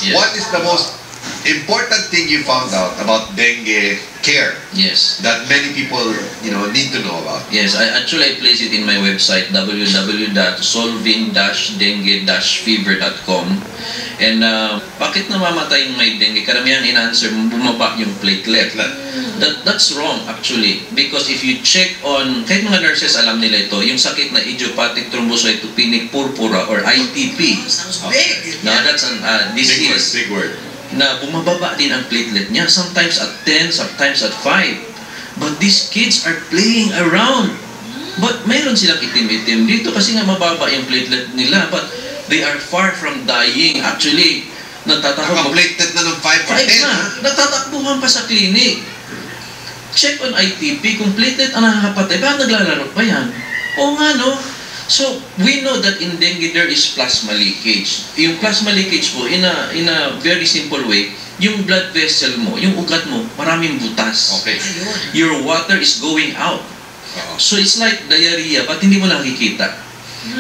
Yes. What is the most important thing you found out about dengue care Yes. that many people, need to know about? Yes, I place it in my website, www.solving-dengue-fever.com. And bakit namamatay yung may dengue? Karamihan in-answer, bumaba yung platelet. That's wrong actually, because if you check on, kahit mga nurses alam nila ito, yung sakit na idiopathic thrombocytopenic purpura or ITP. Sounds big. Now that's an disease. Big word. Na bumababa din ang platelet niya, sometimes at 10, sometimes at 5. But these kids are playing around. But mayroon silang itim-itim dito kasi nga mababa yung platelet nila, but they are far from dying. Actually, natatakbo. Naka-platelet na ng 5 or 10. Na, natatakbuhan pa sa clinic. Check on ITP, kung platelet ang nakakapatay, ba naglalaro pa yan? Oo nga, no? So, we know that in dengue there is plasma leakage. Yung plasma leakage po, in a very simple way, yung blood vessel mo, yung ugat mo, maraming butas. Okay. Your water is going out. So, it's like diarrhea, but hindi mo nakikita.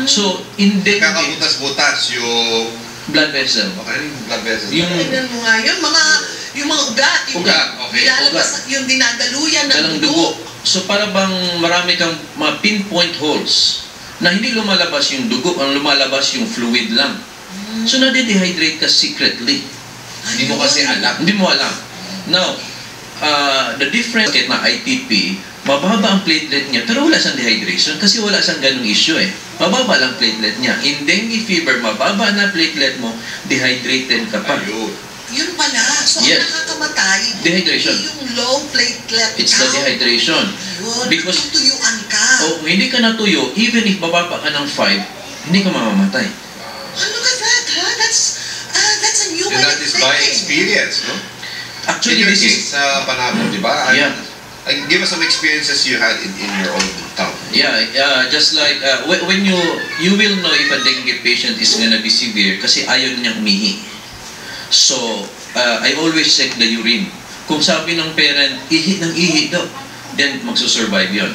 So, in dengue, Kakabutas-butas yung blood vessel. Okay, yung blood vessels. Tignan mo nga yun, yung mga ugat, Ugat, okay. Nilalabas, yung dinadaluyan ng dugo. So, para bang marami kang mga pinpoint holes na hindi lumalabas yung dugo, ang lumalabas yung fluid lang. So, nade-dehydrate ka secretly. Hindi mo kasi alam. Hindi mo alam. Now, the difference na ITP, mababa ang platelet niya, pero wala siyang dehydration kasi wala siyang ganung issue eh. Mababa lang platelet niya. In dengue fever, mababa na platelet mo, dehydrated ka pa. Ayun. Yun pala. So, Yes. ang nakakamatay, Dehydration. yung low platelet It's the dehydration. Yun, Because- tutuyuan ka. O hindi ka natuyo, even if bababa ka ng 5, hindi ka mamamatay. Look at that, huh? That's a new And way that of is by thinking. experience, no? Actually, In your this is... case, sa Panabo, di ba? Yeah. Give us some experiences you had in your own town. Yeah, just like when you will know if a dengue patient is gonna be severe kasi ayaw niyang umihi. So, I always check the urine. Kung sabi ng parent, ihi ng ihi daw, then magsusurvive yun.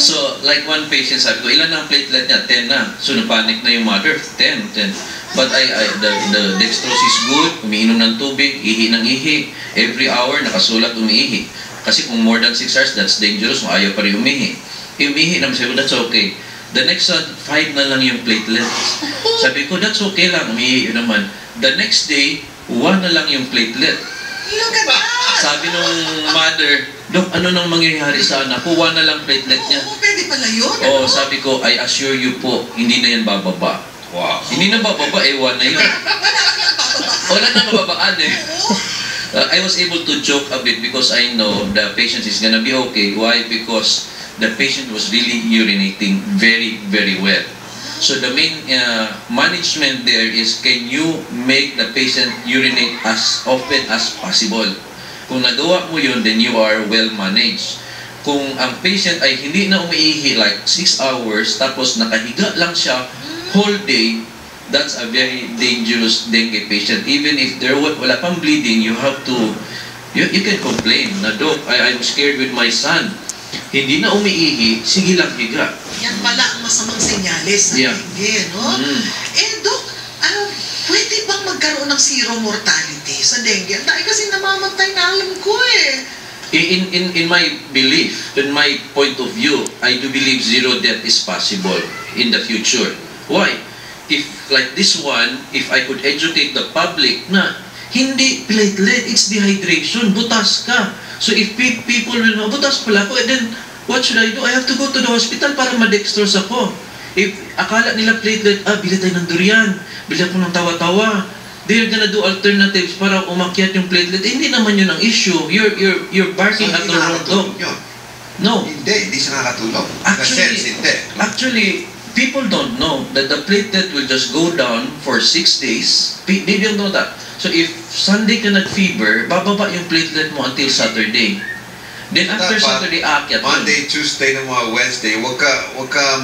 So, like one patient, sabi ko, ilan na ang platelet niya? 10 na. So, napanic na yung mother, 10. But the dextrose is good, umiinom ng tubig, ihi ng ihi. Every hour, nakasulat umiihi. Kasi kung more than 6 hours, that's dangerous, kung ayaw pa rin umihi. Umihi naman, sabi ko, that's okay. The next 5 na lang yung platelets. Sabi ko, that's okay lang, umihi naman. The next day, 1 na lang yung platelet. Look at that. Sabi nung mother, Dok, ano nang mangyayari sa anak ko? 1 na lang platelet niya. Oo, pwede pala yun. Oh, sabi ko, I assure you po, hindi na yan bababa. Wow. Hindi na bababa, 1 na yun. Wala na mababaan eh. I was able to joke a bit because I know the patient is gonna be okay. Why? Because the patient was really urinating very, very well. So the main management there is, can you make the patient urinate as often as possible? Kung nagawa mo yun, then you are well managed. Kung ang patient ay hindi na umiihi like 6 hours, tapos nakahiga lang siya whole day, that's a very dangerous dengue patient. Even if there wala pang bleeding, you have to, you can complain na, Doc, I'm scared with my son. Hindi na umiihi, sige lang higa. Yan pala ang masamang senyales sa dengue, no? Doc, pwede bang magkaroon ng zero mortality sa dengue? Ang dahil kasi namamatay na alam ko eh. In my belief, in my point of view, I do believe zero death is possible in the future. Why? If like this one, if I could educate the public na hindi platelet, it's dehydration, butas ka. So if people will know, butas pala ako, then what should I do? I have to go to the hospital para ma-dextrose ako. If akala nila platelet, bili tayo ng durian, bili ako ng tawa-tawa, they're gonna do alternatives para umakyat yung platelet. Hindi naman yun ang issue. You're barking at the wrong dog. No. Hindi siya nakatulong. Actually, people don't know that the platelet will just go down for 6 days. They don't know that. So if Sunday ka nag-fever, bababa yung platelet mo until Saturday. Then after Saturday, aakyat. Monday, Tuesday, ng mga Wednesday, wag ka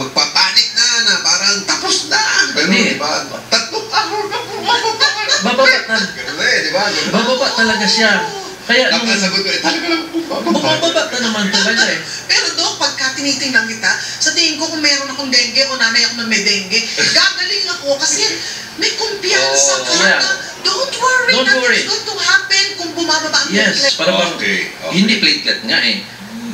magpapanik na parang tapos na. Ganun, di ba? Tatlong araw na bababa na. Ganun di ba? Bababa talaga siya. Kaya nung sagot ko, talaga lang bumababa na naman talaga eh. Pero Doc, pagka tinitingnan kita, sa tingin ko kung meron akong dengue o nanay ako na may dengue, gagaling ako kasi may kumpiyansa ka na, don't worry. Don't worry. Nothing's going to happen kung bumababa ang Yes, platelet. para bang, hindi platelet nga eh.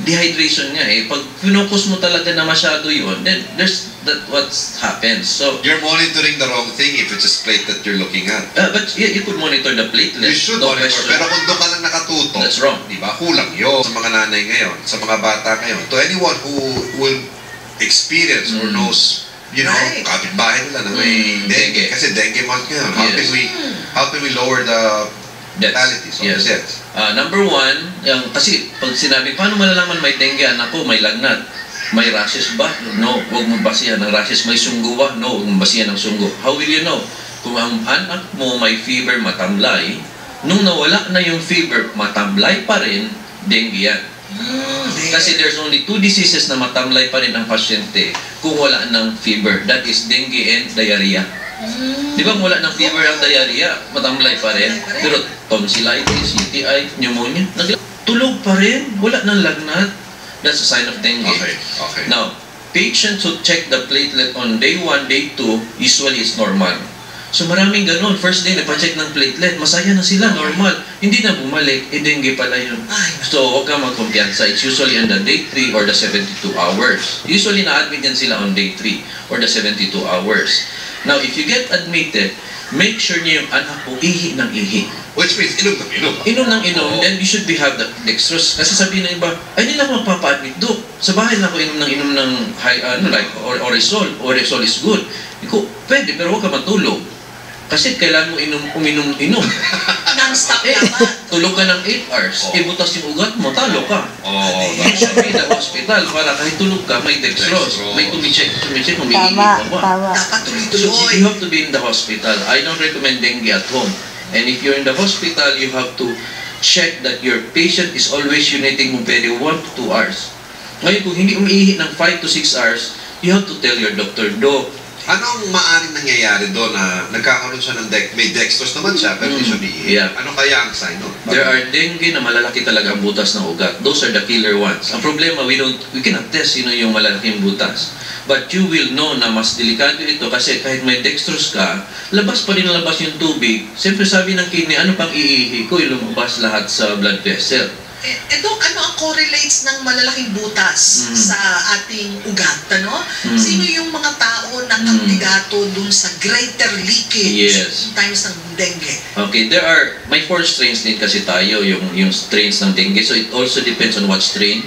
Dehydration nga eh. Pag focus mo talaga na masyado yun, then there's what happens. So, You're monitoring the wrong thing if it's just platelet you're looking at. but you could monitor the platelet. You should no monitor, question. pero kung doon ka lang nakatutok, That's wrong. di ba? Kulang yun. Sa mga nanay ngayon, sa mga bata ngayon, to anyone who will experience or knows, you know, Right. kapitbahay nila na may dengue. Kasi dengue month ngayon. How can we lower the fatalities of the deaths? Number one, kasi pag sinabi, paano malalaman may dengue, anak ko, may lagnat, may rashes ba? No, huwag mo basihan ng rashes. May sunggo ba? No, huwag mo basihan ng sunggo. How will you know? Kung ang anak mo may fever, matamlay, nung nawala na yung fever, matamlay pa rin, dengue yan. Kasi there's only 2 diseases na matamlay pa rin ang pasyente kung wala ng fever. That is dengue and diarrhea. Di ba wala ng fever ang diarrhea, matamlay pa rin. Pero tonsillitis, UTI, pneumonia, tulog pa rin, wala ng lagnat. That's a sign of dengue. Okay. Now, patients who check the platelet on day 1, day 2, usually is normal. So maraming ganun. First day, nagpa-check ng platelet, masaya na sila, normal. Hindi na bumalik, dengue pala yun. So, huwag kang magkumpiyansa. It's usually on the day 3 or the 72 hours. Usually, na-admit yan sila on day 3 or the 72 hours. Now, if you get admitted, make sure niyo yung anak mo ihi ng ihi. Which means, inom ng inom. Inom ng inom, then you should be have the dextrose. Kasi sabihin ng iba, ay, hindi na ako magpapa-admit, Dok. Sa bahay na ako inom ng like, Oresol. Oresol is good. Iko, pwede, pero huwag ka matulog. Kasi kailangan mo uminom-inom. Non-stop Eh, naman. tulog ka ng 8 hours. Ibutas yung ugat mo, talo ka. You should be in the hospital para kahit tulog ka, may dextrose. May tumicheck, umiihi ka ba. Dapat So, tuloy-tuloy. you have to be in the hospital. I don't recommend dengue at home. And if you're in the hospital, you have to check that your patient is always urinating mo pwede 1 to 2 hours. Ngayon, kung hindi umiihi ng 5 to 6 hours, you have to tell your doctor, Doc, Anong maaring nangyayari doon na nagkakaroon siya ng may dextrose naman siya, pero hindi siya umiihi? Yeah. Ano kaya ang sign nun? there are dengue na malalaki talaga ang butas ng ugat. Those are the killer ones. Ang problema, we cannot test sino yung malalaking butas. But you will know na mas delikado ito kasi kahit may dextrose ka, labas pa rin labas yung tubig. Siyempre sabi ng kidney, ano pang iihi ko? Lumabas lahat sa blood vessel. Dok, ano ang correlates ng malalaking butas sa ating ugat, ano? Sino yung mga tao na kandidato dun sa greater leakage in times ng dengue? Okay, may 4 strains din kasi tayo, yung strains ng dengue. So it also depends on what strain.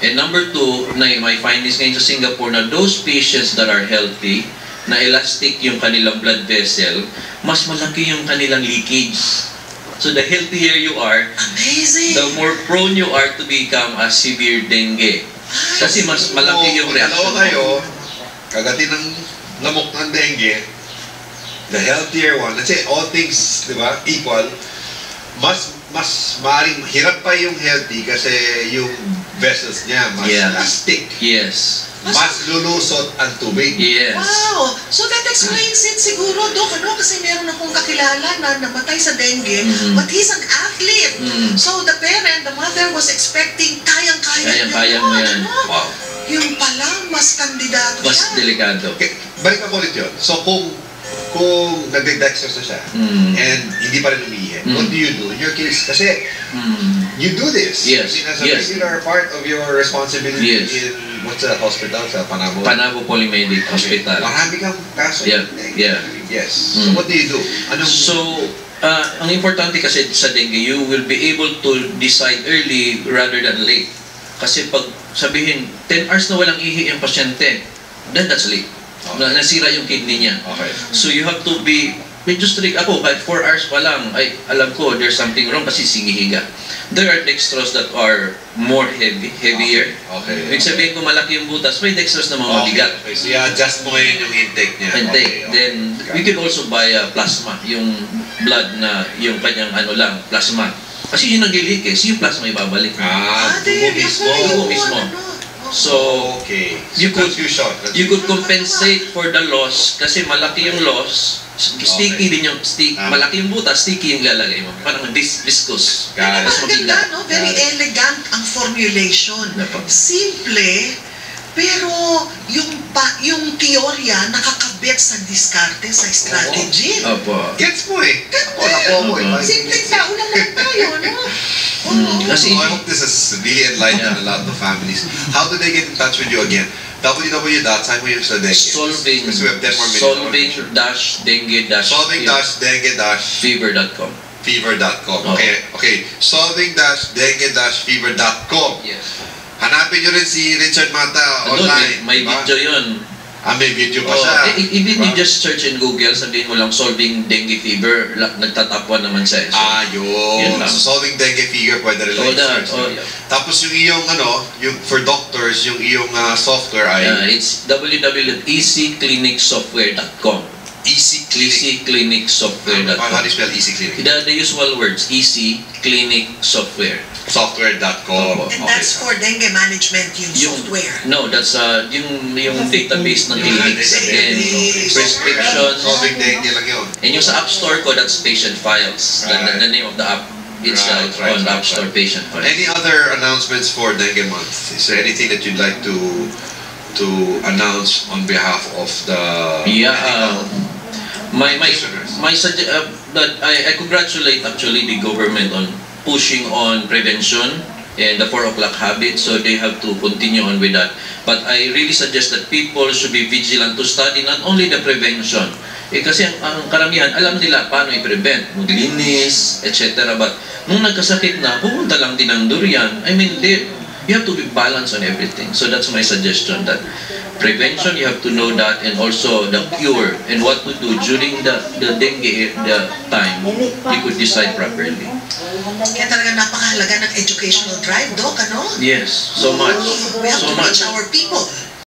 And number 2, my findings ngayon sa Singapore na those patients that are healthy, na elastic yung kanilang blood vessel, mas malaki yung kanilang leakage. So the healthier you are, amazing, the more prone you are to become a severe dengue. Kasi mas malaki yung reaction mo. Kayo, kagati ng lamok ng dengue, the healthier one, let's say all things, di ba, equal, mas maaaring hirap pa yung healthy kasi yung vessels niya mas elastic. Yes. Mas lulusot ang tubig. Yes. Wow! So that explains it siguro, Dok, ano? Kasi meron akong kakilala na namatay sa dengue, but he's an athlete. So the parent, the mother was expecting kayang-kaya mo yan. Ano? Wow. Yung pala, mas kandidato Mas siya. delikado. Okay, balik ako ulit yun. So kung nagde-dextrose na siya and hindi pa rin umiihi, what do you do in your case? Kasi you do this. Yes. I mean, as a regular part of your responsibility in what's that hospital? Sa Panabo? Panabo Polymedic Hospital. Marami kang kaso. Yes. So what do you do? So, ang importante kasi sa dengue, you will be able to decide early rather than late. Kasi pag sabihin, 10 hours na walang ihi yung pasyente, then that's late. Nasira yung kidney niya. Okay. So you have to be medyo strict. Ako, kahit 4 hours pa lang, ay alam ko there's something wrong kasi singihiga. There are dextrose that are more heavier. Okay. Ibig sabihin kung malaki yung butas, may dextrose na mga mabigat. Okay. So i-adjust mo ngayon yung intake niya. Then we can also buy plasma, yung blood na yung kanyang plasma. Kasi yung nag-leakage, yung plasma ibabalik. Dugo mismo. So, you could compensate for the loss kasi malaki yung loss, sticky din yung malaki yung butas, sticky yung lalagay mo. Parang viscous. Mas maganda, no? Very elegant ang formulation. Simple, Pero yung teorya nakakabit sa diskarte, sa strategy. Opo. Gets mo eh. Well, simpleng tao lang naman tayo, no? Kasi I hope this has really enlightened a lot of families. How do they get in touch with you again? www.saan mo yung sa dengue? solving Because we have 10 more minutes. solving-dengue-fever.com. Fever.com. Oh. Okay. Solving-dengue-fever.com. Yes. Hanapin nyo rin si Richard Mata Doon, online. may diba? video yun. May video pa Oh, siya. even Diba? you just search in Google, sabihin mo lang solving dengue fever, nagtatap 1 naman siya. So, Yun. Yun lang. So, solving dengue fever, pwede rin Oh, lang that, search. yeah. Tapos yung iyong, yung for doctors, yung iyong software ay It's www.easyclinicsoftware.com. Easy Clinic. How do easyclinicsoftware.com. you spell Easy Clinic? The usual words, easy clinic software. Software.com. And that's for dengue management, yung software. No, that's yung database ng Yung clinics and database. prescriptions. Solving dengue lang yun. And yung sa App Store ko, that's patient files. Right. The name of the app itself Right, on right, App Store, patient files. Any other announcements for Dengue Month? Is there anything that you'd like to announce on behalf of the medical listeners? That I congratulate actually the government on pushing on prevention and the 4 o'clock habit, so they have to continue on with that. But I really suggest that people should be vigilant to study not only the prevention, kasi ang karamihan, alam nila paano i-prevent, maglinis, etc. But nung nagkasakit na, pumunta lang din ng durian. I mean, you have to be balanced on everything. So that's my suggestion, that prevention, you have to know that, and also the cure and what to do during the dengue time, you could decide properly. Kaya talaga napakahalaga ng educational drive, Doc, ano? Yes, so much. We have So to reach much. our people.